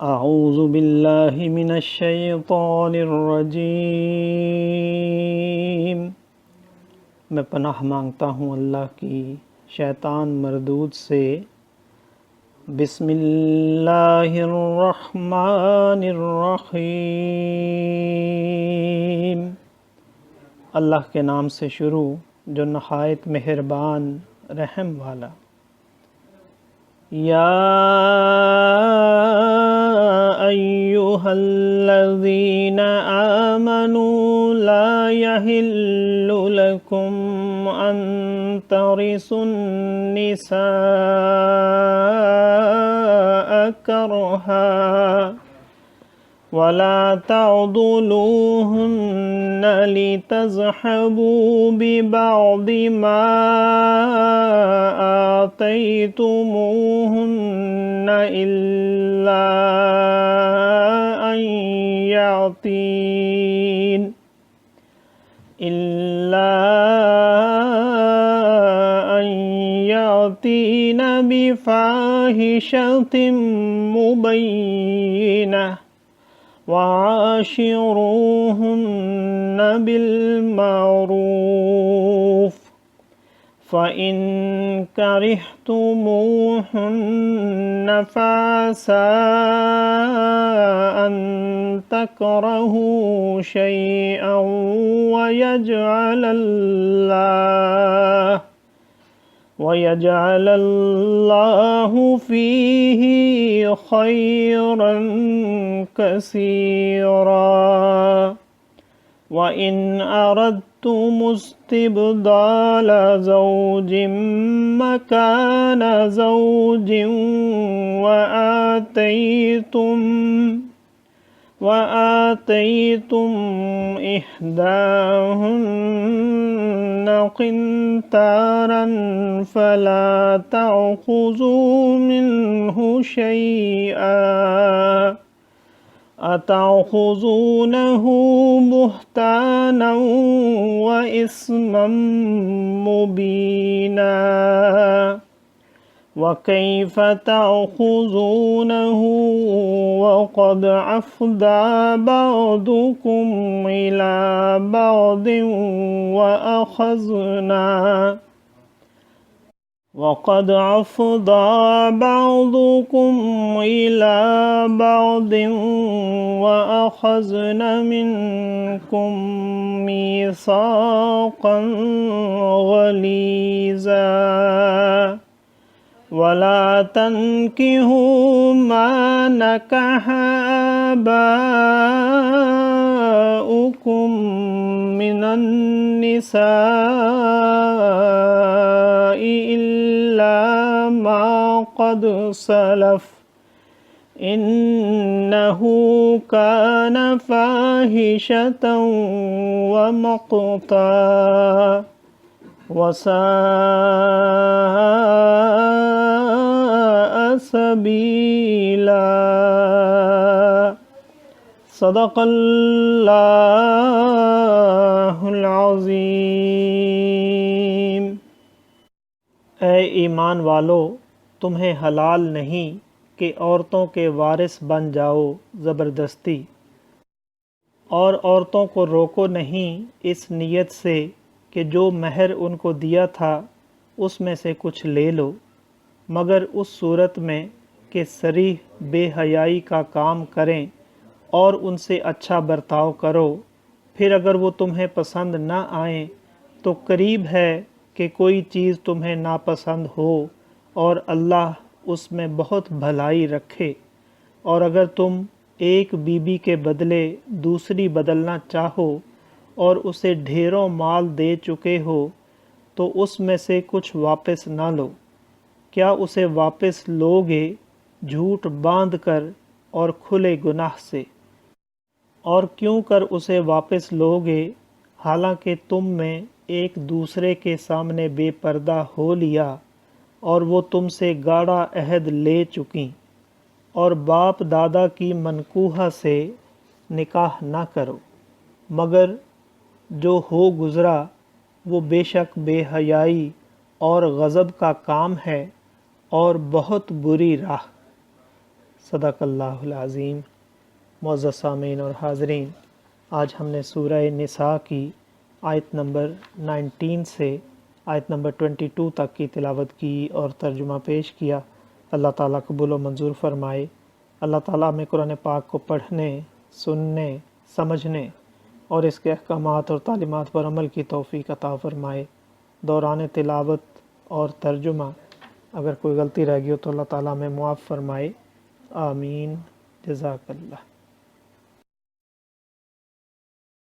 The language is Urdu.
اعوذ باللہ من الشیطان الرجیم، میں پناہ مانگتا ہوں اللہ کی شیطان مردود سے۔ بسم اللہ الرحمن الرحیم، اللہ کے نام سے شروع جو نہایت مہربان رحم والا۔ یا ایھا الذین آمنوا لا یحل لکم ان ترثوا النساء کرہا ولا تعضلوهن لتذهبوا ببعض ما آتيتموهن إلا أن يأتين بفاحشة مبينة وعاشروهن بالمعروف فإن كرهتموهن فعسى أن تكرهوا شيئا ويجعل الله فيه خيرا كثيرا وإن أردتم استبدال زوج مكان زوج وآتيتم إحداهن قنطارا فلا تأخذوا منه شيئا أتأخذونه بهتانا وإثما مبينا وكيف تأخذونه وقد أفضى بعضكم إلى بعض وقد أفضى بعضكم إلى بعض وأخذن منكم ميثاقا غليظا ولا تنكحوا ما نكح آباؤكم من النساء إلا ما قد سلف إنه كان فاحشة ومقتا وساء سبيلا۔ صدق اللہ العظیم۔ اے ایمان والو، تمہیں حلال نہیں کہ عورتوں کے وارث بن جاؤ زبردستی، اور عورتوں کو روکو نہیں اس نیت سے کہ جو مہر ان کو دیا تھا اس میں سے کچھ لے لو، مگر اس صورت میں کہ صریح بے حیائی کا کام کریں اور ان سے اچھا برتاؤ کرو۔ پھر اگر وہ تمہیں پسند نہ آئیں تو قریب ہے کہ کوئی چیز تمہیں ناپسند ہو، اور اللہ اس میں بہت بھلائی رکھے۔ اور اگر تم ایک بیوی کے بدلے دوسری بدلنا چاہو اور اسے ڈھیروں مال دے چکے ہو تو اس میں سے کچھ واپس نہ لو۔ کیا اسے واپس لوگے جھوٹ باندھ کر اور کھلے گناہ سے؟ اور کیوں کر اسے واپس لوگے حالانکہ تم میں ایک دوسرے کے سامنے بے پردہ ہو لیا اور وہ تم سے گاڑا عہد لے چکیں، اور باپ دادا کی منکوحہ سے نکاح نہ کرو، مگر جو ہو گزرا وہ بے شک بے حیائی اور غضب کا کام ہے اور بہت بری راہ۔ صدق اللہ العظیم۔ معزز سامعین اور حاضرین، آج ہم نے سورہ نساء کی آیت نمبر 19 سے آیت نمبر 22 تک کی تلاوت کی اور ترجمہ پیش کیا۔ اللہ تعالیٰ قبول و منظور فرمائے۔ اللہ تعالیٰ ہمیں قرآن پاک کو پڑھنے، سننے، سمجھنے اور اس کے احکامات اور تعلیمات پر عمل کی توفیق عطا فرمائے۔ دوران تلاوت اور ترجمہ اگر کوئی غلطی رہ گئی ہو تو اللہ تعالیٰ ہمیں معاف فرمائے، آمین۔ جزاک اللہ۔